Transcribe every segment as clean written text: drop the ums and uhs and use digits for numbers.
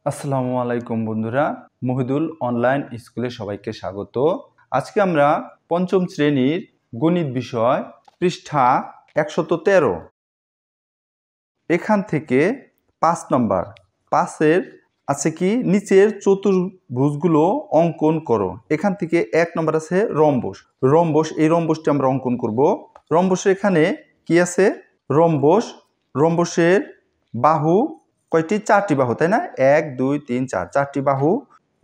আসসালামু আলাইকুম বন্ধুরা, মহিদুল অনলাইন স্কুলে সবাইকে স্বাগত। আজকে আমরা পঞ্চম শ্রেণীর গণিত বিষয় পৃষ্ঠা 113 এখান থেকে 5 নম্বর 5-এর আছে কি নিচের চতুর্ভুজগুলো অঙ্কন করো। এখান থেকে 1 নম্বর আছে রম্বস। এই রম্বসটি আমরা অঙ্কন করব। রম্বসের এখানে কি আছে? রম্বসের বাহু কয়টি? 4টি বাহু, তাই না? 1 2 3 4 4টি বাহু।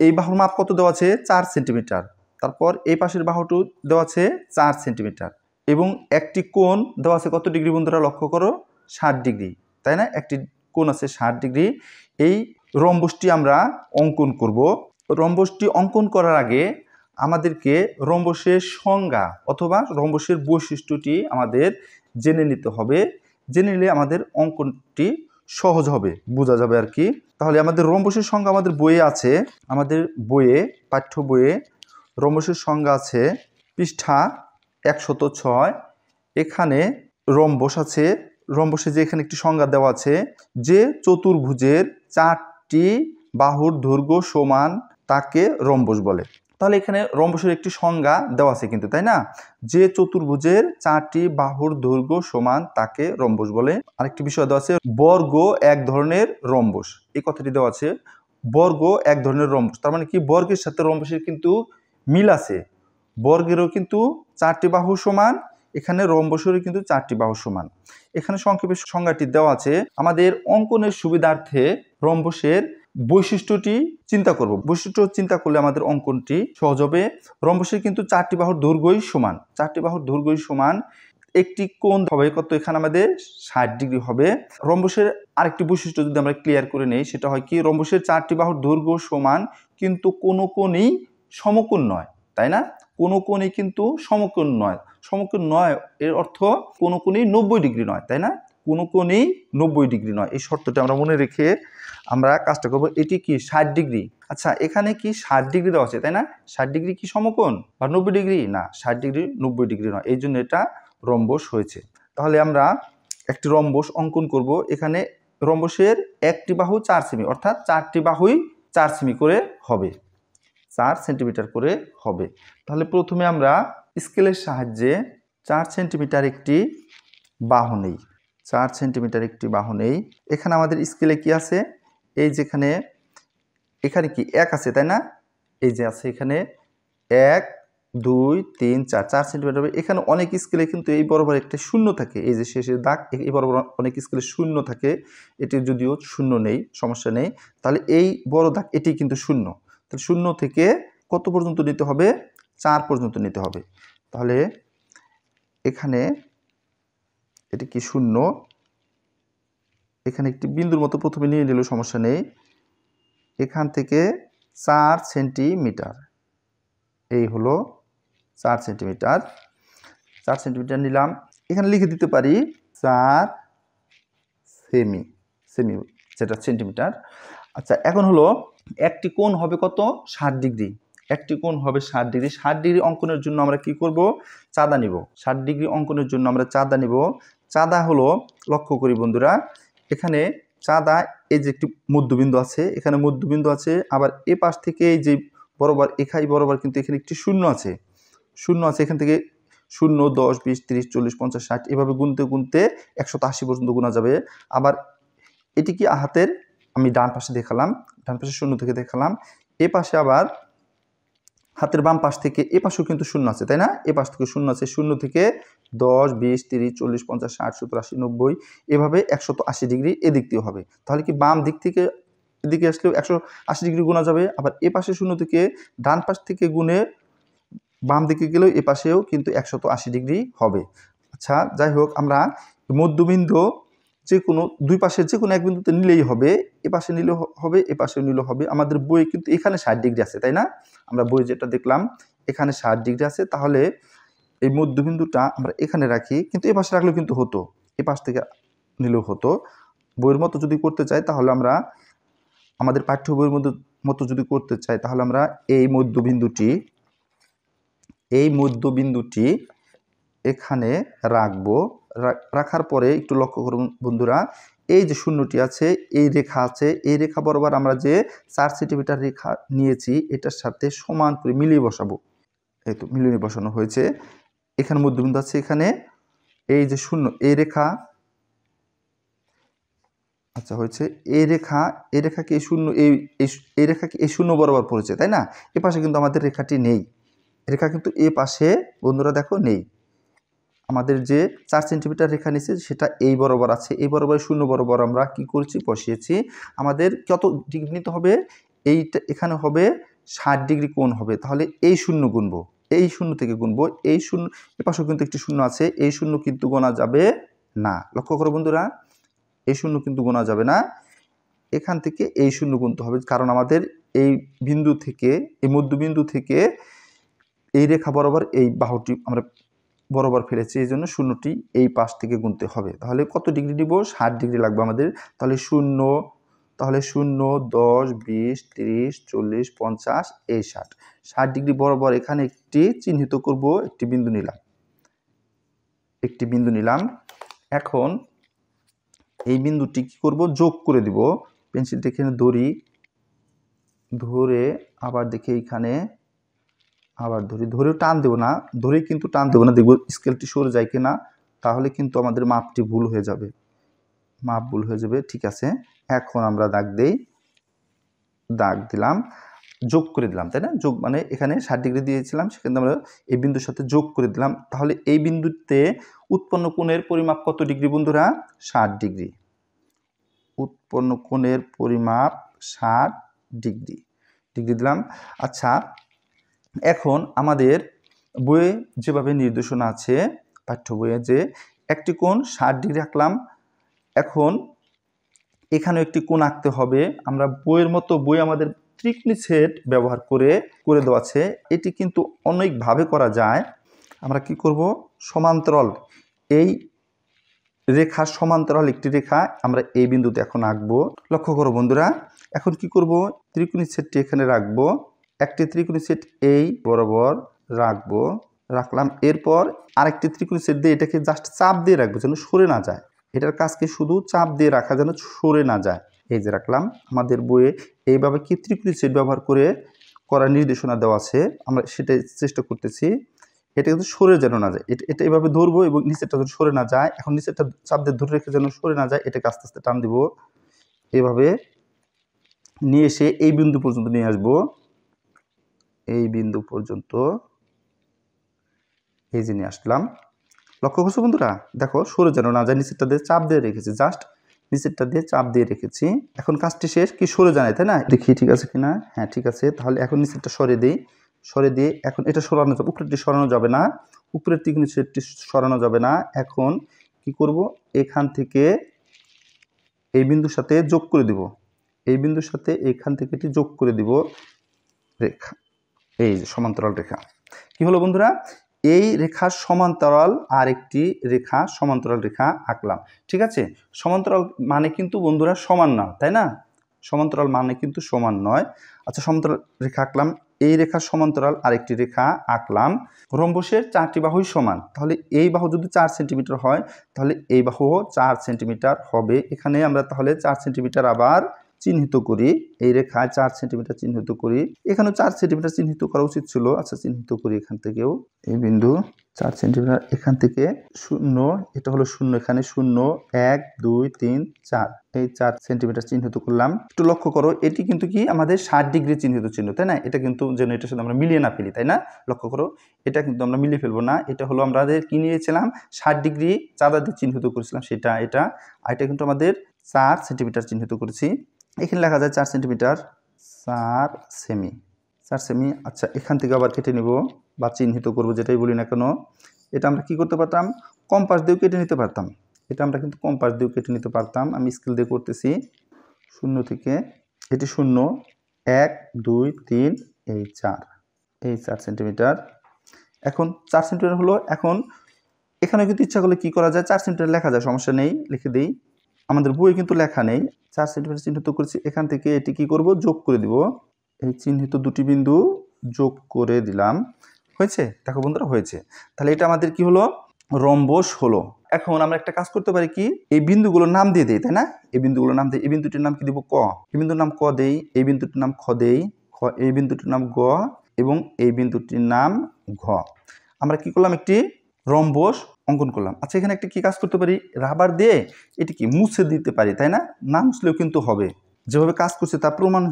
এই বাহুর মাপ কত দেওয়া আছে? 4 সেন্টিমিটার। তারপর এই পাশের বাহুটি দেওয়া আছে 4 সেন্টিমিটার এবং একটি কোণ দেওয়া আছে কত ডিগ্রি বন্ধুরা? লক্ষ্য করো, 60 ডিগ্রি, তাই না? একটি কোণ আছে 60 ডিগ্রি। এই রম্বসটি আমরা অঙ্কন করব। রম্বসটি অঙ্কন করার আগে আমাদেরকে রম্বসের সংজ্ঞা অথবা রম্বসের বৈশিষ্ট্যটি আমাদের জেনে নিতে হবে। জেনে নিলে আমাদের অঙ্কনটি সহজ হবে, বোঝা যাবে আর কি। তাহলে আমাদের রম্বসের সংজ্ঞা আমাদের বইয়ে আছে। আমাদের বইয়ে, পাঠ্য বইয়ে রম্বসের সংজ্ঞা আছে পৃষ্ঠা 106। এখানে রম্বস আছে। রম্বসে যে এখানে একটি সংজ্ঞা দেওয়া আছে যে চতুর্ভুজের 4টি বাহুর দৈর্ঘ্য সমান তাকে রম্বস বলে। তাহলে এখানে রম্বসের একটি সংজ্ঞা দেওয়া আছে কিন্তু, তাই না? যে চতুর্ভুজের 4টি বাহুর দৈর্ঘ্য সমান তাকে রম্বস বলে। আরেকটি বিষয় দেওয়া আছে বর্গ এক ধরনের রম্বস। এই কথাটি দেওয়া আছে, বর্গ এক ধরনের রম্বস। তার মানে কি বর্গের সাথে রম্বসের কিন্তু মিল আছে। বর্গেরও কিন্তু 4টি বাহু সমান, এখানে রম্বসেরও কিন্তু 4টি বাহু সমান। এখানে সংক্ষেপে সংজ্ঞাটি দেওয়া আছে। আমাদের অঙ্কনের সুবিধার্থে রম্বসের বৈশিষ্ট্যটি চিন্তা করব। বৈশিষ্ট্য চিন্তা করলে আমাদের অঙ্কনটি সহজ হবে। রম্বসের কিন্তু 4টি বাহুর দৈর্ঘ্যই সমান। 4টি বাহুর দৈর্ঘ্যই সমান। একটি কোণ হবে কত? এখানে আমাদের 60 ডিগ্রি হবে। রম্বসের আরেকটি বৈশিষ্ট্য যদি আমরা ক্লিয়ার করে নেই, সেটা হয় কি রম্বসের 4টি বাহুর দৈর্ঘ্য সমান কিন্তু কোনো কোণই সমকোণ নয়, তাই না? কোনো কোণই কিন্তু সমকোণ নয়। সমকোণ নয় এর অর্থ কোনো কোণই 90 ডিগ্রি নয়, তাই না? কোনো কোণই 90 ডিগ্রি নয়। এই শর্তটা আমরা মনে রেখে আমরা কাজটা করব। এটি কি 60 ডিগ্রি? আচ্ছা, এখানে কি 60 ডিগ্রি দেওয়া আছে, তাই না? 60 ডিগ্রি কি সমকোণ বা 90 ডিগ্রি? না, 60 ডিগ্রি 90 ডিগ্রি নয়। এই জন্য এটা রম্বস হয়েছে। তাহলে আমরা একটি রম্বস অঙ্কন করব। এখানে রম্বসের একটি বাহু 4 সেমি, অর্থাৎ 4টি বাহুই 4 সেমি করে হবে, 4 সেন্টিমিটার করে হবে। তাহলে প্রথমে আমরা স্কেলের সাহায্যে 4 সেন্টিমিটার একটি বাহু নেই। 4 সেন্টিমিটার একটি বাহু নেই। এখানে আমাদের স্কেলে কি আছে? এই যেখানে এখানে কি 1 আছে, তাই না? এই যে আছে এখানে 1 2 3 4 4 সেন্টিমিটার হবে। এখানে অনেক স্কেলে কিন্তু এই বরাবর একটা শূন্য থাকে। এই যে শেষের দাগ, এই বরাবর অনেক স্কেলে শূন্য থাকে। এটি যদিও শূন্য নেই, সমস্যা নেই। তাহলে এই বড় দাগ এটি কিন্তু শূন্য। তাহলে শূন্য থেকে কত পর্যন্ত নিতে হবে? 4 পর্যন্ত নিতে হবে। তাহলে এখানে এটি কি শূন্য, এখানে একটি বিন্দুর মতো প্রথমে নিয়ে নিলেও সমস্যা নেই। এখান থেকে 4 সেন্টিমিটার, এই হলো 4 সেন্টিমিটার। 4 সেন্টিমিটার নিলাম। এখানে লিখে দিতে পারি 4 সেমি, যেটা সেন্টিমিটার। আচ্ছা, এখন হলো একটি কোণ হবে কত? 60 ডিগ্রি। একটি কোণ হবে 60 ডিগ্রি। 60 ডিগ্রি অঙ্কনের জন্য আমরা কি করব? চাঁদা নিব। 60 ডিগ্রি অঙ্কনের জন্য আমরা চাঁদা নিব। চাঁদা হলো, লক্ষ্য করি বন্ধুরা, এখানে চাঁদা, এই যে একটি মধ্যবিন্দু আছে, এখানে মধ্যবিন্দু আছে, আবার এ পাশ থেকে এই যে বরাবর এখাই বরাবর কিন্তু এখানে একটি শূন্য আছে। শূন্য আছে, এখান থেকে 0 10 20 30 40 50 60 এভাবে গুনতে গুনতে 180 পর্যন্ত গোনা যাবে। আবার এটি কি হাতের, আমি ডান পাশে দেখালাম, ডান পাশে শূন্য থেকে দেখালাম। এ পাশে আবার হাতের বাম পাশ থেকে এ পাশেও কিন্তু শূন্য আছে, তাই না? এ পাশ থেকে শূন্য আছে। শূন্য থেকে 10 20 30 40 50 60 70 80 90 এভাবে 180 ডিগ্রি এদিক দিয়েও হবে। তাহলে কি বাম দিক থেকে এদিকে আসলেও 180 ডিগ্রি গোনা যাবে। আবার এ পাশে শূন্য থেকে ডান পাশ থেকে গুনে বাম দিকে গেলেও এ পাশেও কিন্তু 180 ডিগ্রি হবে। আচ্ছা, যাই হোক, আমরা মধ্যবিন্দু যে কোনো দুই পাশের যে কোনো এক বিন্দুতে নিলেই হবে। এ পাশে নিলেও হবে, এ পাশেও নিলেও হবে। আমাদের বইয়ে কিন্তু এখানে 60 ডিগ্রি আছে, তাই না? আমরা বই যেটা দেখলাম এখানে 60 ডিগ্রি আছে। তাহলে এই মধ্যবিন্দুটা আমরা এখানে রাখি, কিন্তু এ পাশে রাখলেও কিন্তু হতো, এ পাশ থেকে নিলেও হতো। বইয়ের মতো যদি করতে চাই তাহলে আমরা আমাদের পাঠ্য বইয়ের মতো যদি করতে চাই তাহলে আমরা এই মধ্যবিন্দুটি এখানে রাখবো। রাখার পরে একটু লক্ষ্য করুন বন্ধুরা, এই যে শূন্যটি আছে, এই রেখা আছে, এই রেখা বরাবর আমরা যে 4 সেন্টিমিটার রেখা নিয়েছি এটার সাথে সমান করে মিলিয়ে বসাবো। এই তো মিলিয়ে বসানো হয়েছে। এখানে মধ্যবিন্দু আছে, এখানে এই যে শূন্য এই রেখা, আচ্ছা হয়েছে এই রেখা কি এই শূন্য এই রেখা কি এই শূন্য বরাবর পড়েছে, তাই না? এ পাশে কিন্তু আমাদের রেখাটি নেই, রেখা কিন্তু এ পাশে বন্ধুরা দেখো নেই। আমাদের যে 4 সেন্টিমিটার রেখা নিচে সেটা এই বরাবর আছে, এই বরাবর শূন্য বরাবর আমরা কি করছি বসিয়েছি। আমাদের কত ডিগ্রি নিতে হবে, এইটা এখানে হবে 60 ডিগ্রি কোণ হবে। তাহলে এই শূন্য গুনবো, এই শূন্য থেকে গুনবো, এই শূন্য এ পাশেও কিন্তু একটি শূন্য আছে, এই শূন্য কিন্তু গোনা যাবে না। লক্ষ্য করো বন্ধুরা, এই শূন্য কিন্তু গোনা যাবে না, এখান থেকে এই শূন্য গুনতে হবে, কারণ আমাদের এই বিন্দু থেকে এই মধ্যবিন্দু থেকে এই রেখা বরাবর এই বাহুটি আমরা বরাবর ফেলেছি, এই জন্য শূন্যটি এই পাশ থেকে গুনতে হবে। তাহলে কত ডিগ্রি নিব, 60 ডিগ্রি লাগবে আমাদের। তাহলে শূন্য, তাহলে 0, 10, 20, 30, 40, 50 এই 60, 60 ডিগ্রি বরাবর এখানে একটি চিহ্নিত করব, একটি বিন্দু নিলাম, একটি বিন্দু নিলাম। এখন এই বিন্দুটি কি করব, যোগ করে দিব। পেন্সিলটা এখানে ধরি, ধরে আবার দেখি এইখানে আবার ধরি, ধরেও টান দেবো না, ধরে কিন্তু টান দেবো না, দেখবো স্কেলটি সরে যায় কিনা, তাহলে কিন্তু আমাদের মাপটি ভুল হয়ে যাবে, মাপ ভুল হয়ে যাবে। ঠিক আছে, এখন আমরা দাগ দেই, দাগ দিলাম, যোগ করে দিলাম, তাই না? যোগ মানে এখানে 60 ডিগ্রি দিয়েছিলাম, সেখানে আমরা এই বিন্দুর সাথে যোগ করে দিলাম। তাহলে এই বিন্দুতে উৎপন্ন কোণের পরিমাপ কত ডিগ্রি বন্ধুরা, 60 ডিগ্রি। উৎপন্ন কোণের পরিমাপ 60 ডিগ্রি, ডিগ্রি দিলাম। আচ্ছা, এখন আমাদের বইয়ে যেভাবে নির্দেশনা আছে, পাঠ্য বইয়ে যে একটি কোণ 60 ডিগ্রি আঁকলাম, এখন এখানেও একটি কোণ আঁকতে হবে। আমরা বইয়ের মতো বই আমাদের ত্রিকোণী সেট ব্যবহার করে দেওয়া আছে। এটি কিন্তু অনেকভাবে করা যায়। আমরা কি করব, সমান্তরাল এই রেখা, সমান্তরাল একটি রেখা আমরা এই বিন্দুতে এখন আঁকবো। লক্ষ্য করো বন্ধুরা, এখন কি করব, ত্রিকোণী সেটটি এখানে রাখবো, একটি ত্রিকোণী সেট এই বরাবর রাখবো, রাখলাম। এরপর আরেকটি ত্রিকোণী সেট দিয়ে এটাকে জাস্ট চাপ দিয়ে রাখবো যেন সরে না যায়। এটার কাজকে শুধু চাপ দিয়ে রাখা, যেন সরে না যায়। এই যে রাখলাম। আমাদের বইয়ে এইভাবে কি ত্রিকোণী সেট ব্যবহার করে করার নির্দেশনা দেওয়া আছে, আমরা সেটাই চেষ্টা করতেছি। এটা কিন্তু সরে যেন না যায়, এটা এভাবে ধরবো এবং নিচেরটা যেন সরে না যায়। এখন নিচেরটা চাপ দিয়ে ধরে রেখে যেন সরে না যায়, এটাকে আস্তে আস্তে টান দিব, এভাবে নিয়ে এসে এই বিন্দু পর্যন্ত নিয়ে আসবো, এই বিন্দু পর্যন্ত এই যে নিয়ে আসলাম। লক্ষ্য করছো বন্ধুরা, দেখো সরে যেন না যায়, নিচেরটা দিয়ে চাপ দিয়ে রেখেছি, জাস্ট নিচেরটা দিয়ে চাপ দিয়ে রেখেছি। এখন কাজটি শেষ, কি সরে যায় তাই না? দেখি ঠিক আছে কিনা, হ্যাঁ ঠিক আছে। তাহলে এখন নিচেরটা সরে দিই, সরে দিয়ে এখন এটা সরানো যাবে, উপরেরটি সরানো যাবে না, উপরের দিকে নিচেরটি সরানো যাবে না। এখন কি করব, এখান থেকে এই বিন্দুর সাথে যোগ করে দিব, এই বিন্দুর সাথে এখান থেকে এটি যোগ করে দিব রেখা, এই যে সমান্তরাল রেখা। কি হলো বন্ধুরা, এই রেখার সমান্তরাল আর একটি রেখা, সমান্তরাল রেখা আঁকলাম। ঠিক আছে, সমান্তরাল মানে কিন্তু বন্ধুরা সমান না, তাই না? সমান্তরাল মানে কিন্তু সমান নয়। আচ্ছা, সমান্তরাল রেখা আঁকলাম, এই রেখার সমান্তরাল আরেকটি রেখা আঁকলাম। রম্বসের 4টি বাহুই সমান, তাহলে এই বাহু যদি 4 সেন্টিমিটার হয় তাহলে এই বাহুও 4 সেন্টিমিটার হবে। এখানে আমরা তাহলে 4 সেন্টিমিটার আবার চিহ্নিত করি, এই রেখায় 4 সেন্টিমিটার চিহ্নিত করি, এখানেও 4 সেন্টিমিটার চিহ্নিত করা উচিত ছিল। আচ্ছা, চিহ্নিত করি এখান থেকেও, এই বিন্দু 4 সেন্টিমিটার, এখান থেকে 0, এটা হলো 0, এখানে 0, 1, 2, 3, 4, এই 4 সেন্টিমিটার চিহ্নিত করলাম। একটু লক্ষ্য করো, এটি কিন্তু কি আমাদের 60 ডিগ্রি চিহ্নিত চিহ্ন, তাই না? এটা কিন্তু যেন এটার সাথে আমরা মিলিয়ে না ফেলি, তাই না? লক্ষ্য করো, এটা কিন্তু আমরা মিলিয়ে ফেলবো না। এটা হলো আমাদের কি নিয়েছিলাম, 60 ডিগ্রি চাঁদা দিয়ে চিহ্নিত করেছিলাম, সেটা এটা। আর এটা কিন্তু আমাদের 4 সেন্টিমিটার চিহ্নিত করেছি। এখানে লেখা যায় 4 সেন্টিমিটার, 4 সেমি, 4 সেমি। আচ্ছা, এখান থেকে আবার কেটে নিব বা চিহ্নিত করব, যেটাই বলি না কেন। এটা আমরা কি করতে পারতাম, কম্পাস দিয়েও কেটে নিতে পারতাম, এটা আমরা কিন্তু কম্পাস দিয়েও কেটে নিতে পারতাম। আমি স্কেল দিয়ে করতেছি, 0 থেকে এটি 0, 1, 2, 3, এই 4, এই 4 সেন্টিমিটার। এখন 4 সেন্টিমিটার হলো। এখন এখানে কিন্তু ইচ্ছা করলে কি করা যায়, 4 সেন্টিমিটার লেখা যায়, সমস্যা নেই, লিখে দিই। আমাদের বইয়ে কিন্তু লেখা নেই, 4 সেন্টিমিটার চিহ্নিত করেছি। এখান থেকে এটি কি করব, যোগ করে দিব, এই চিহ্নিত দুটি বিন্দু যোগ করে দিলাম। হয়েছে, দেখো বন্ধুরা হয়েছে। তাহলে এটা আমাদের কি হলো, রম্বস হলো। এখন আমরা একটা কাজ করতে পারি কি, এই বিন্দুগুলোর নাম দিয়ে দেই, তাই না? এই বিন্দুগুলোর নাম দিই। এই বিন্দুটির নাম কি দিব? ক। এই বিন্দুর নাম ক দেই, এই বিন্দুটির নাম খ দেই, এই বিন্দুটির নাম গ এবং এই বিন্দুটির নাম ঘ। আমরা কি করলাম? একটি রম্বস অঙ্কন করলাম। আচ্ছা, এখানে একটা কি কাজ করতে পারি? রাবার দিয়ে এটি কি মুছে দিতে পারি, তাই না? না মুছলেও কিন্তু হবে। যেভাবে কাজ করছে তার প্রমাণ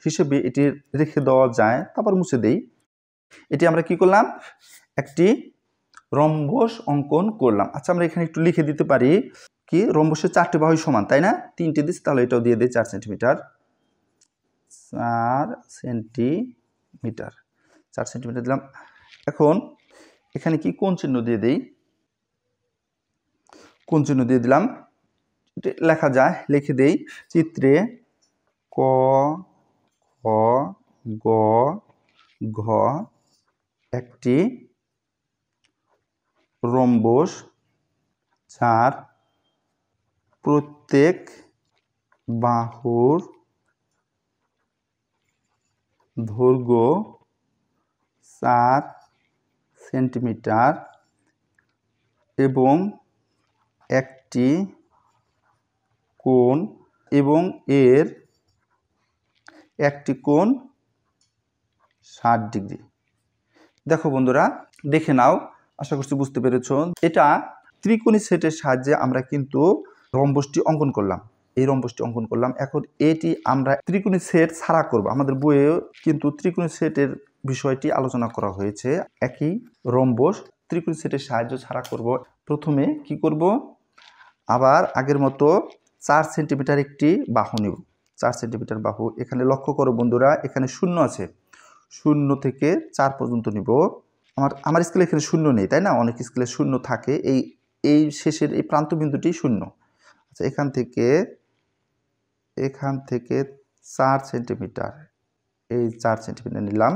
হিসেবে এটি রেখে দেওয়া যায়, তারপর মুছে দেই। এটি আমরা কি করলাম? একটি রম্বস অঙ্কন করলাম। আচ্ছা, আমরা এখানে একটু লিখে দিতে পারি কি, রম্বসের 4টি বাহুই সমান, তাই না? 3টে দিচ্ছি, তাহলে এটাও দিয়ে দিই 4 সেন্টিমিটার। 4 সেন্টিমিটার, 4 সেন্টিমিটার দিলাম। এখন এখানে কি কোণ চিহ্ন দিয়ে দেই, কোণ চিহ্ন দিয়ে দিলাম। লেখা যায়, লিখে দেই। চিত্রে ক, খ, গ, ঘ একটি রম্বস যার প্রত্যেক বাহুর দৈর্ঘ্য 4 সেন্টিমিটার এবং একটি কোণ এবং এর একটি কোণ 60 ডিগ্রি। দেখো বন্ধুরা, দেখে নাও, আশা করছি বুঝতে পেরেছো। এটা ত্রিকোণী সেটের সাহায্যে আমরা কিন্তু রম্বসটি অঙ্কন করলাম, এই রম্বসটি অঙ্কন করলাম। এখন এটি আমরা ত্রিকোণী সেট ছাড়া করব। আমাদের বইয়ে কিন্তু ত্রিকোণী সেটের বিষয়টি আলোচনা করা হয়েছে। একই রম্বস ত্রিকোণী সেটের সাহায্য ছাড়া করব। প্রথমে কি করব? আবার আগের মতো 4 সেন্টিমিটার একটি বাহু নেব। 4 সেন্টিমিটার বাহু। এখানে লক্ষ্য করো বন্ধুরা, এখানে শূন্য আছে, 0 থেকে 4 পর্যন্ত নিব। আমার স্কেলে এখানে শূন্য নেই, তাই না? অনেক স্কেলে শূন্য থাকে। এই শেষের এই প্রান্ত বিন্দুটি শূন্য। আচ্ছা, এখান থেকে 4 সেন্টিমিটার, এই 4 সেন্টিমিটার নিলাম,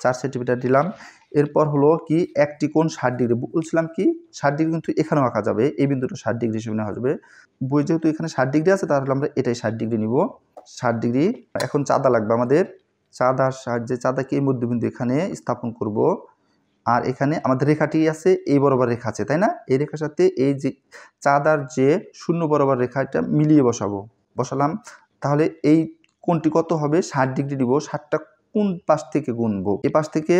4 সেন্টিমিটার দিলাম। এরপর হলো কি, একটি কোণ 60 ডিগ্রি। বলছিলাম কি 60 ডিগ্রি কিন্তু এখানেও আঁকা যাবে, এই বিন্দুটা 60 ডিগ্রি হিসেবে নেওয়া যাবে। বই যেহেতু এখানে 60 ডিগ্রি আছে, তাহলে আমরা এটাই 60 ডিগ্রি নিব, 60 ডিগ্রি। এখন চাঁদা লাগবে আমাদের। চাঁদার সাহায্যে চাঁদাকে এই মধ্যবিন্দু এখানে স্থাপন করব। আর এখানে আমাদের রেখাটি আছে, এই বরাবর রেখা আছে, তাই না? এই রেখার সাথে এই যে চাঁদার যে 0 বরাবর রেখাটা মিলিয়ে বসালাম। তাহলে এই কোণটি কত হবে? 60 ডিগ্রি দিব। 60টা কোন পাশ থেকে গুনবো? এ পাশ থেকে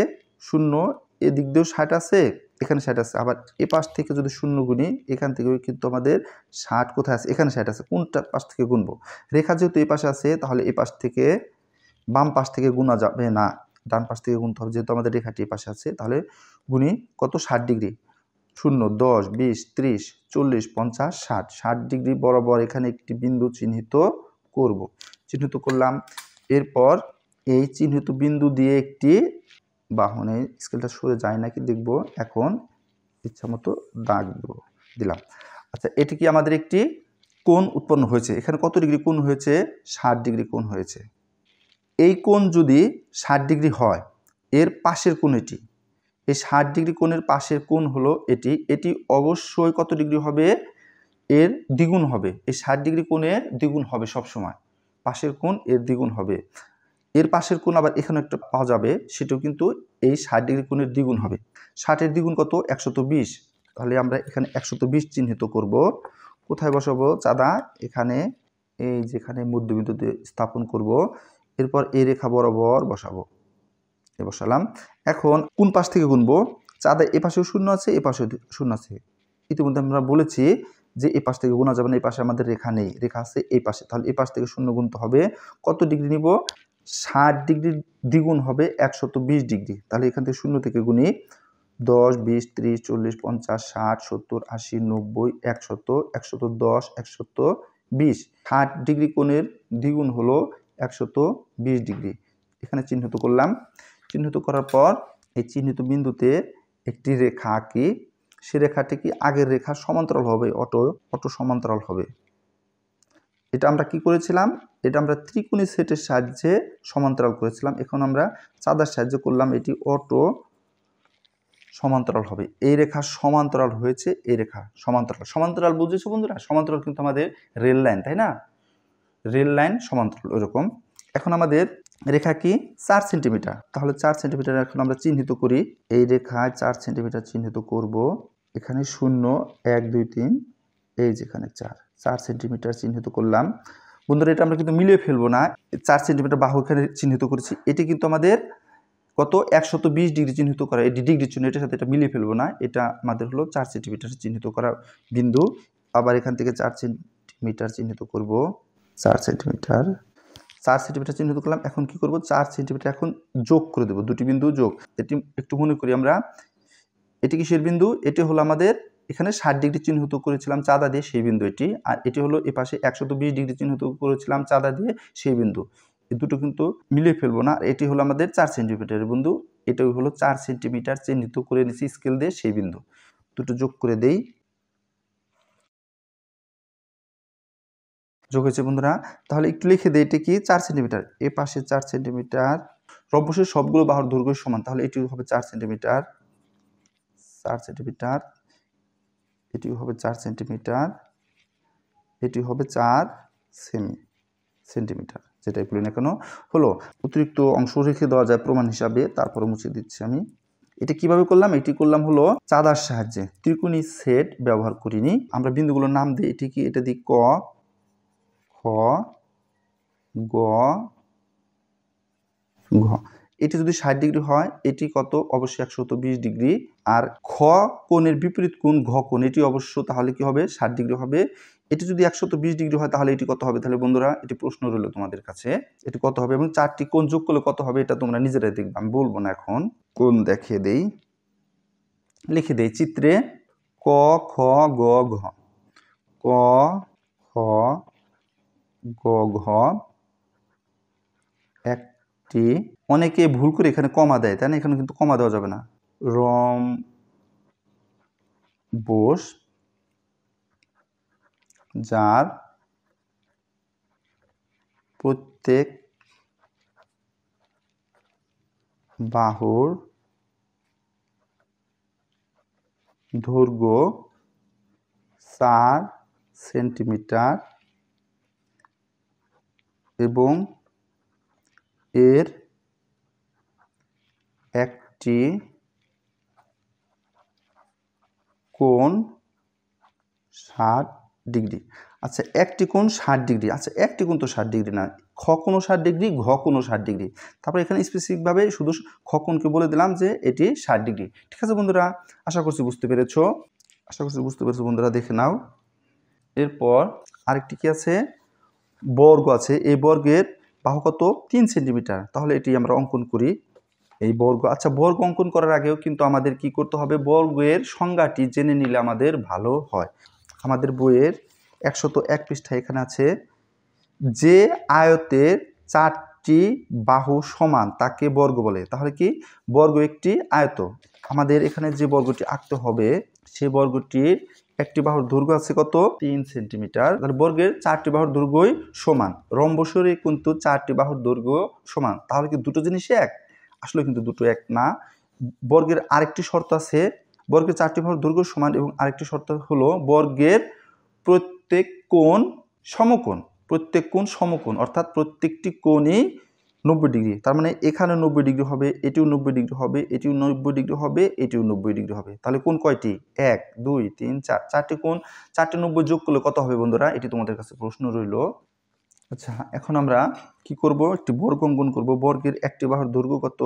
0, এদিক দিয়েও 60 আছে, এখানে 60 আছে। আবার এ পাশ থেকে যদি 0 গুনি, এখান থেকে কিন্তু আমাদের 60 কোথায় আছে? এখানে 60 আছে। কোনটা পাশ থেকে গুনবো? রেখা যেহেতু এই পাশে আছে, তাহলে এই পাশ থেকে, বাম পাশ থেকে গুনা যাবে না, ডান পাশ থেকে গুনতে হবে। যেহেতু আমাদের রেখাটি এই পাশে আছে, তাহলে গুনি কত? 60 ডিগ্রি। 0, 10, 20, 30, 40, 50, 60। 60 ডিগ্রি বরাবর এখানে একটি বিন্দু চিহ্নিত করব। চিহ্নিত করলাম। এরপর এই চিহ্নিত বিন্দু দিয়ে একটি বাহুনে, স্কেলটা সরে যায় নাকি দেখব। এখন ইচ্ছা মতো দাগ দিলাম। আচ্ছা, এটি কি আমাদের একটি কোণ উৎপন্ন হয়েছে। এখানে কত ডিগ্রি কোণ হয়েছে? 60 ডিগ্রি কোণ হয়েছে। এই কোণ যদি 60 ডিগ্রি হয়, এর পাশের কোণ এটি, এই 60 ডিগ্রি কোণের পাশের কোণ হলো এটি। এটি অবশ্যই কত ডিগ্রি হবে? এর দ্বিগুণ হবে। এই 60 ডিগ্রি কোণের দ্বিগুণ হবে সবসময়, পাশের কোণ এর দ্বিগুণ হবে। এর পাশের কোণ আবার এখানে একটা পাওয়া যাবে, সেটাও কিন্তু এই 60 ডিগ্রি কোণের দ্বিগুণ হবে। 60-এর দ্বিগুণ কত? 120। তাহলে আমরা এখানে 120 চিহ্নিত করব। কোথায় বসাবো চাঁদা? এখানে, এই যেখানে মধ্যবিন্দুতে স্থাপন করব। এরপর এই রেখা বরাবর বসাবো, বসালাম। এখন কোন পাশ থেকে গুনবো? চাঁদা এ পাশেও 0 আছে, এ পাশেও 0 আছে। ইতিমধ্যে আমরা বলেছি যে এই পাশ থেকে গুণা যাবে না, এই পাশে আমাদের রেখা নেই, রেখা আছে এই পাশে। তাহলে এই পাশ থেকে 0 গুনতে হবে। কত ডিগ্রি নিব? 60 ডিগ্রির দ্বিগুণ হবে 120 ডিগ্রি। তাহলে এখান থেকে 0 থেকে গুনি 10, 20, 30, 40, 50, 60, 70, 80, 90, 100, 110, 120। 60 ডিগ্রি কোণের দ্বিগুণ হলো 120 ডিগ্রি। এখানে চিহ্নিত করলাম। চিহ্নিত করার পর এই চিহ্নিত বিন্দুতে একটি রেখা আঁকি। সে রেখাটি কি আগের রেখার সমান্তরাল হবে, অটো সমান্তরাল হবে। এটা আমরা কি করেছিলাম? এটা আমরা ত্রিকোণী সেটের সাহায্যে সমান্তরাল করেছিলাম। এখন আমরা চাঁদার সাহায্যে করলাম, এটি অটো সমান্তরাল হবে। এই রেখা সমান্তরাল হয়েছে, এই রেখা সমান্তরাল। সমান্তরাল বুঝেছো বন্ধুরা? সমান্তরাল কিন্তু আমাদের রেল লাইন, তাই না? রেল লাইন সমান্তরাল ওরকম। এখন আমাদের রেখা কি? 4 সেন্টিমিটার। তাহলে 4 সেন্টিমিটার এখন আমরা চিহ্নিত করি। এই রেখায় 4 সেন্টিমিটার চিহ্নিত করব। এখানে 0 1 2 3 এই যেখানে 4 সেন্টিমিটার চিহ্নিত করলাম। বন্ধুরা এটা আমরা কিন্তু মিলিয়ে ফেলবো না, 4 সেন্টিমিটার বাহু এখানে চিহ্নিত করেছি, এটি কিন্তু আমাদের কত 120 ডিগ্রি চিহ্নিত করা, এটি ডিগ্রির জন্য এটার সাথে এটা মিলিয়ে ফেলবো না, এটা আমাদের হলো 4 সেন্টিমিটার চিহ্নিত করা বিন্দু। আবার এখান থেকে 4 সেন্টিমিটার চিহ্নিত করব, 4 সেন্টিমিটার চিহ্নিত করলাম। এখন কি করব, 4 সেন্টিমিটার এখন যোগ করে দেব, দুটি বিন্দু যোগ। এটি একটু মনে করি আমরা, এটি কিসের বিন্দু, এটি হলো আমাদের এখানে 60 ডিগ্রি চিহ্নিত করেছিলাম চাঁদা দিয়ে সেই বিন্দু এটি, আর এটি হলো এ পাশে 120 ডিগ্রি চিহ্নিত করেছিলাম চাঁদা দিয়ে সেই বিন্দু। এই দুটো কিন্তু মিলিয়ে ফেলবো না। এটি হলো আমাদের 4 সেন্টিমিটারের বিন্দু, এটাই হলো 4 সেন্টিমিটার চিহ্নিত করে নিয়েছি স্কেল দিয়ে সেই বিন্দু। দুটো যোগ করে দেই, যোগ হয়েছে বন্ধুরা। তাহলে একটু লিখে দেই, এটা কি 4 সেন্টিমিটার, এ পাশে 4 সেন্টিমিটার, রম্বসের সবগুলো বাহুর দৈর্ঘ্য সমান, তাহলে এটি হবে 4 সেন্টিমিটার, 4 সেন্টিমিটার, এটি হবে 4 সেন্টিমিটার, এটি হবে 4 সেন্টিমিটার, যেটাই বলি না কেন হলো। অতিরিক্ত অংশ রেখে দেওয়া যায় প্রমাণ হিসাবে, তারপরে মুছে দিচ্ছি আমি। এটা কিভাবে করলাম, এটি করলাম হলো চাঁদার সাহায্যে, ত্রিকোণী সেট ব্যবহার করিনি। আমরা বিন্দুগুলোর নাম দিই, এটি কি, এটা দিই ক, খ, গ, ঘ। এটি যদি 60 ডিগ্রি হয়, এটি কত, অবশ্যই 120 ডিগ্রি। আর খ কোণের বিপরীত কোণ ঘ কোণ, এটি অবশ্য তাহলে কি হবে, 60 ডিগ্রি হবে। এটি যদি 120 ডিগ্রি হয় তাহলে এটি কত হবে, তাহলে বন্ধুরা এটি প্রশ্ন রইল তোমাদের কাছে, এটি কত হবে এবং 4টি কোণ যোগ করলে কত হবে এটা তোমরা নিজেরাই দেখবে, আমি বলবো না এখন। কোণ দেখিয়ে দেই, লিখে দেই চিত্রে, ক, খ, গ, ঘ, ক, খ, গ, ঘ, একটি, অনেকে ভুল করে এখানে কমা দেয়, তাই না, এখানে কিন্তু কমা দেওয়া যাবে না, রম্বস যার প্রত্যেক বাহুর দৈর্ঘ্য 4 সেন্টিমিটার এবং এর একটি কোণ 60 ডিগ্রি। আচ্ছা একটি কোণ 60 ডিগ্রি, আচ্ছা একটি কোণ তো 60 ডিগ্রি না, খ কোণও 60 ডিগ্রি, ঘ কোণও 60 ডিগ্রি। তারপরে এখানে স্পেসিফিকভাবে শুধু খ কোণকে বলে দিলাম যে এটি 60 ডিগ্রি। ঠিক আছে বন্ধুরা, আশা করছি বুঝতে পেরেছো, বন্ধুরা, দেখে নাও। এরপর আরেকটি কি আছে, বর্গ আছে, এই বর্গের বাহু কত, 3 সেন্টিমিটার। তাহলে এটি আমরা অঙ্কন করি, এই বর্গ। আচ্ছা বর্গ অঙ্কন করার আগেও কিন্তু আমাদের কি করতে হবে, বর্গের সংজ্ঞাটি জেনে নিলে আমাদের ভালো হয়। আমাদের বইয়ের 101 পৃষ্ঠায় এখানে আছে, যে আয়তের 4টি বাহু সমান তাকে বর্গ বলে। তাহলে কি, বর্গ একটি আয়ত, আমাদের এখানে যে বর্গটি আঁকতে হবে সেই বর্গটির একটি বাহুর দৈর্ঘ্য আছে কত, 3 সেন্টিমিটার। তাহলে বর্গের 4টি বাহুর দৈর্ঘ্যই সমান, রম্বসেরই কিন্তু 4টি বাহুর দৈর্ঘ্য সমান। তাহলে কি দুটো জিনিস এক, আসলে কিন্তু দুটো এক না। বর্গের আরেকটি শর্ত আছে, বর্গের 4টি বাহুর দৈর্ঘ্য সমান, এবং আরেকটি শর্ত হলো বর্গের প্রত্যেক কোণ সমকোণ, প্রত্যেক কোণ সমকোণ, অর্থাৎ প্রত্যেকটি কোণই 90 ডিগ্রি। তার মানে এখানে 90 ডিগ্রি হবে, এটিও 90 ডিগ্রি হবে, এটিও 90 ডিগ্রি হবে, এটিও 90 ডিগ্রি হবে। তাহলে কোণ কয়টি, 1 2 3 4, 4টি কোণ, 4টি 90 যোগ করলে কত হবে বন্ধুরা, এটি তোমাদের কাছে প্রশ্ন রইল। আচ্ছা এখন আমরা কি করব, একটি বর্গ অঙ্কন করব। বর্গের একটি বাহুর দৈর্ঘ্য কত,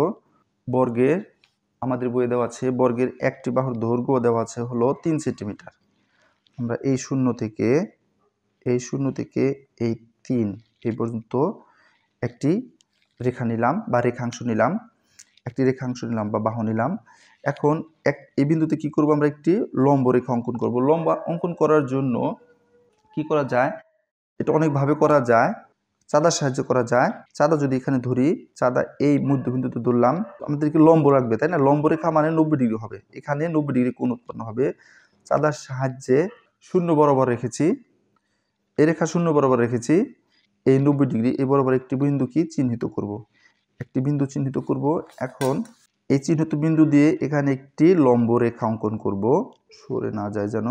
বর্গের আমাদের বইয়ে দেওয়া আছে, বর্গের একটি বাহুর দৈর্ঘ্য দেওয়া আছে হলো 3 সেন্টিমিটার। আমরা এই শূন্য থেকে এই 3 এই পর্যন্ত একটি রেখা নিলাম বা রেখাংশ নিলাম, বা বাহু নিলাম। এখন এই বিন্দুতে কি করব, আমরা একটি লম্ব রেখা অঙ্কন করব। লম্ব অঙ্কন করার জন্য কি করা যায়, এটা অনেকভাবে করা যায়, চাঁদার সাহায্যে করা যায়। চাঁদা যদি এখানে ধরি, চাঁদা এই মধ্যবিন্দুতে ধরলাম, আমাদেরকে লম্ব রাখবে, তাই না, লম্ব রেখা মানে 90 ডিগ্রি হবে, এখানে 90 ডিগ্রি কোণ উৎপন্ন হবে। চাঁদার সাহায্যে শূন্য বরাবর রেখেছি, এই রেখা শূন্য বরাবর রেখেছি, এই 90 ডিগ্রি এই বরাবর একটি বিন্দু কি চিহ্নিত করব, একটি বিন্দু চিহ্নিত করব। এখন এই চিহ্নিত বিন্দু দিয়ে এখানে একটি লম্ব রেখা অঙ্কন করব, সরে না যায় যেন।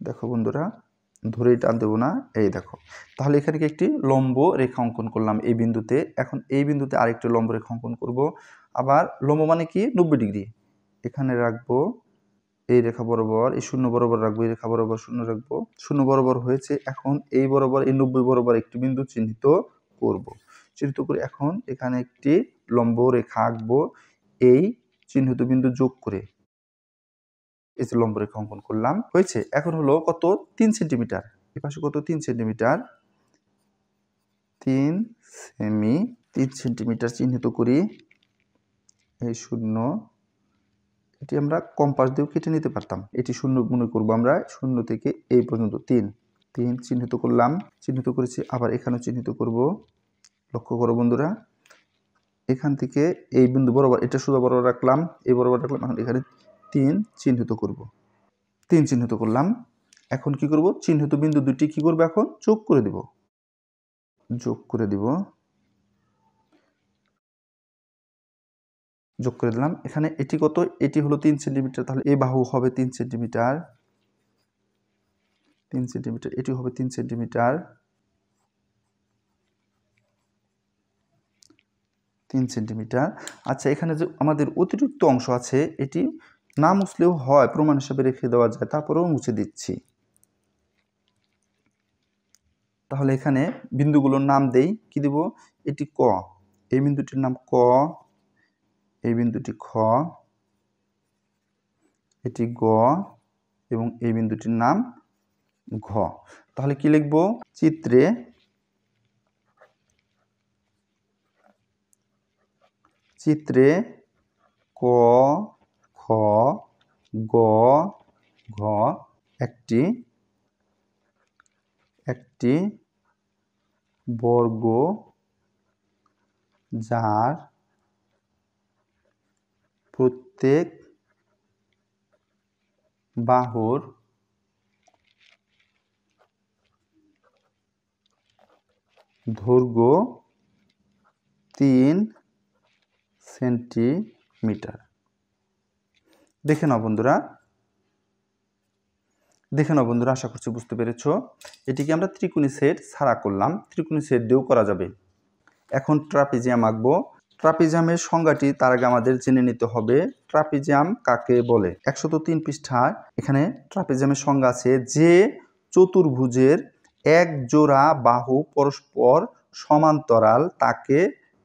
দেখো বন্ধুরা, ধরেই টান দেবো না, এই দেখো। তাহলে এখানে কি একটি লম্ব রেখা অঙ্কন করলাম এই বিন্দুতে। এখন এই বিন্দুতে আরেকটি লম্ব রেখা অঙ্কন করব। আবার লম্ব মানে কি 90 ডিগ্রি, এখানে রাখবো এই রেখা বরাবর, এই শূন্য বরাবর রাখবো, এই রেখা বরাবর শূন্য রাখবো, শূন্য বরাবর হয়েছে। এখন এই বরাবর এই 90 বরাবর একটি বিন্দু চিহ্নিত করব। চিহ্নিত করে এখন এখানে একটি লম্ব রেখা আঁকবো এই চিহ্নিত বিন্দু যোগ করে। এই যে লম্ব রেখা অঙ্কন করলাম, হয়েছে। এখন হলো কত 3 সেন্টিমিটার, এই পাশে কত 3 সেন্টিমিটার, 3 সেমি, 3 সেন্টিমিটার চিহ্নিত করি। এই শূন্য, এটি আমরা কম্পাস দিয়েও কেটে নিতে পারতাম, এটি শূন্য মনে করবো আমরা, শূন্য থেকে এই পর্যন্ত 3 চিহ্নিত করলাম। চিহ্নিত করেছি, আবার এখানেও চিহ্নিত করব। লক্ষ্য করো বন্ধুরা, এখান থেকে এই বিন্দু বরাবর, এটা সোজা বরাবর রাখলাম, এই বরাবর রাখলাম। এখন এখানে 3 চিহ্নিত করব। 3 চিহ্নিত করলাম। এখন কি করব, চিহ্নিত বিন্দু দুটি কি করব, এখন যোগ করে দিব। যোগ করে দিব, যোগ করে দিলাম। এখানে এটি কত, এটি হলো 3 সেন্টিমিটার, তাহলে এই বাহু হবে 3 সেন্টিমিটার, 3 সেন্টিমিটার, এটি হবে 3 সেন্টিমিটার, 3 সেন্টিমিটার। আচ্ছা, এখানে যে আমাদের অতিরিক্ত অংশ আছে, এটি না মুছলেও হয়, প্রমাণ হিসাবে রেখে দেওয়া যায়, তারপরেও মুছে দিচ্ছি। তাহলে এখানে বিন্দুগুলোর নাম দেই, কি দেব, এটি ক, এই বিন্দুটির নাম ক, এই বিন্দুটি খ, এটি গ, এবং এই বিন্দুটির নাম ঘ। তাহলে কি লিখব, চিত্রে ক, খ, গ, ঘ একটি বর্গ যার প্রত্যেক বাহুর দৈর্ঘ্য 3 সেন্টিমিটার। দেখে নাও বন্ধুরা, আশা করছি বুঝতে পেরেছো। এটিকে আমরা ত্রিকোণী সেট ছাড়া করলাম, ত্রিকোণী সেট দিয়েও করা যাবে। এখন ট্রাপিজিয়াম আঁকবো। ট্রাপিজিয়ামের সংজ্ঞাটি তার আগে আমাদের জেনে নিতে হবে, ট্রাপিজিয়াম কাকে বলে। 103 পৃষ্ঠায় এখানে ট্রাপিজিয়ামের সংজ্ঞা আছে, যে চতুর্ভুজের এক জোড়া বাহু পরস্পর সমান্তরাল তাকে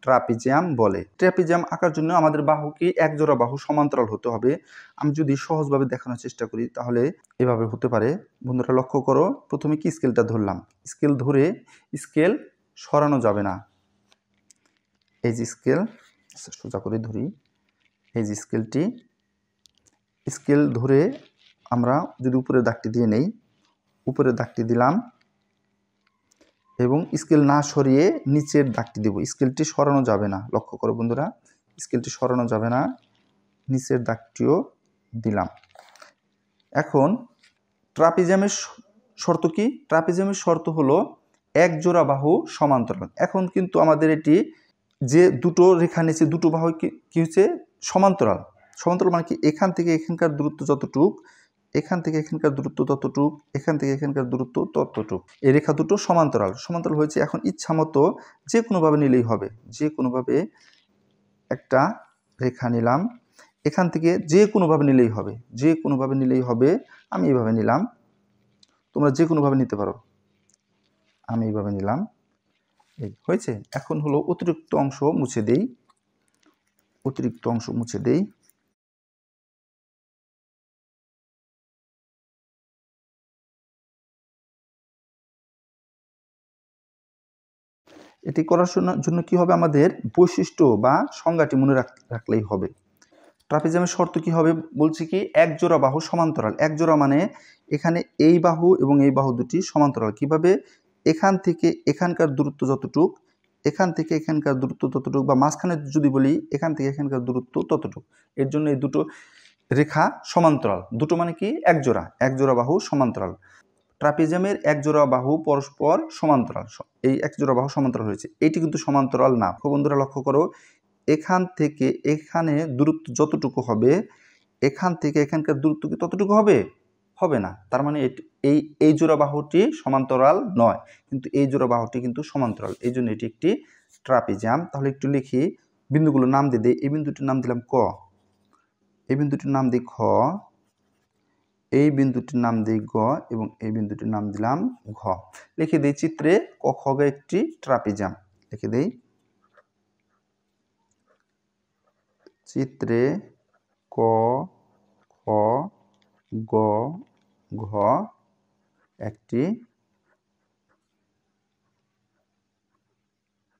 ট্রাপিজিয়াম বলে। ট্রাপিজিয়াম আঁকার জন্য আমাদের বাহু কি এক জোড়া বাহু সমান্তরাল হতে হবে। আমি যদি সহজভাবে দেখানোর চেষ্টা করি তাহলে এভাবে হতে পারে। বন্ধুরা লক্ষ্য করো, প্রথমে কি স্কেলটা ধরলাম, স্কেল ধরে স্কেল সরানো যাবে না। এই যে স্কেল, সোজা করে ধরি, এই যে স্কেলটি, স্কেল ধরে আমরা যদি উপরের দাগটি দিয়ে নেই, উপরের দাগটি দিলাম এবং স্কেল না সরিয়ে নিচের দাগটি দেব। স্কেলটি সরানো যাবে না, লক্ষ্য করো বন্ধুরা, স্কেলটি সরানো যাবে না, নিচের দাগটিও দিলাম। এখন ট্রাপিজিয়ামের শর্ত কি, ট্রাপিজিয়ামের শর্ত হলো এক জোড়া বাহু সমান্তরাল। এখন কিন্তু আমাদের এটি যে দুটো রেখা নিচে দুটো বাহু কি হচ্ছে সমান্তরাল। সমান্তরাল মানে কি, এখান থেকে এখানকার দূরত্ব যতটুক, এখান থেকে এখানকার দূরত্ব ততটুক, এখান থেকে এখানকার দূরত্ব ততটুক, এই রেখা দুটো সমান্তরাল হয়েছে। এখন ইচ্ছা মতো যে কোনোভাবে নিলেই হবে, যে কোনোভাবে একটা রেখা নিলাম, এখান থেকে যে কোনোভাবে নিলেই হবে, যে কোনোভাবে নিলেই হবে। আমি এইভাবে নিলাম, তোমরা যে কোনোভাবে নিতে পারো, আমি এইভাবে নিলাম, এই হয়েছে। এখন হলো অতিরিক্ত অংশ মুছে দেই, অতিরিক্ত অংশ মুছে দেই। এটি করার জন্য কি হবে, আমাদের বৈশিষ্ট্য বা সংজ্ঞাটি মনে রাখলেই হবে। ট্রাপিজিয়ামের শর্ত কি হবে, বলছি কি এক জোড়া বাহু সমান্তরাল। এক জোড়া মানে এখানে এই বাহু এবং এই বাহু দুটি সমান্তরাল। কিভাবে, এখান থেকে এখানকার দূরত্ব যতটুক, এখান থেকে এখানকার দূরত্ব ততটুক, বা মাঝখানে যদি বলি এখান থেকে এখানকার দূরত্ব ততটুক। এর জন্য এই দুটো রেখা সমান্তরাল। দুটো মানে কি, এক জোড়া বাহু সমান্তরাল। ট্রাপিজিয়ামের এক জোড়া বাহু পরস্পর সমান্তরাল, এই এক জোড়া বাহু সমান্তরাল হয়েছে, এইটি কিন্তু সমান্তরাল না। বন্ধুরা লক্ষ্য করো, এখান থেকে এখানে দূরত্ব যতটুকু হবে, এখান থেকে এখানকার দূরত্ব কি ততটুকু হবে, হবে না। তার মানে এই জোড়া বাহুটি সমান্তরাল নয়, কিন্তু এই জোড়া বাহুটি কিন্তু সমান্তরাল, এই জন্য এটি একটি ট্রাপিজিয়াম। তাহলে একটু লিখি, বিন্দুগুলোর নাম দিয়ে দিই। এই বিন্দুটির নাম দিলাম ক, এই বিন্দুটির নাম দিই খ, এই বিন্দুটির নাম দিই গ এবং এই বিন্দুটির নাম দিলাম ঘ। লিখে দিই চিত্রে ক খ গ একটি ট্রাপিজিয়াম। লিখে দিই চিত্রে ক খ গ ঘ একটি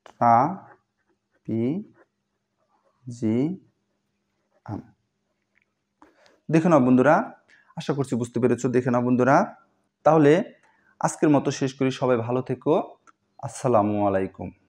ট্রাপিজিয়াম। দেখে নাও বন্ধুরা, আশা করছি বুঝতে পেরেছো। দেখে নাও বন্ধুরা, তাহলে আজকের মতো শেষ করি। সবাই ভালো থেকো। আসসালামু আলাইকুম।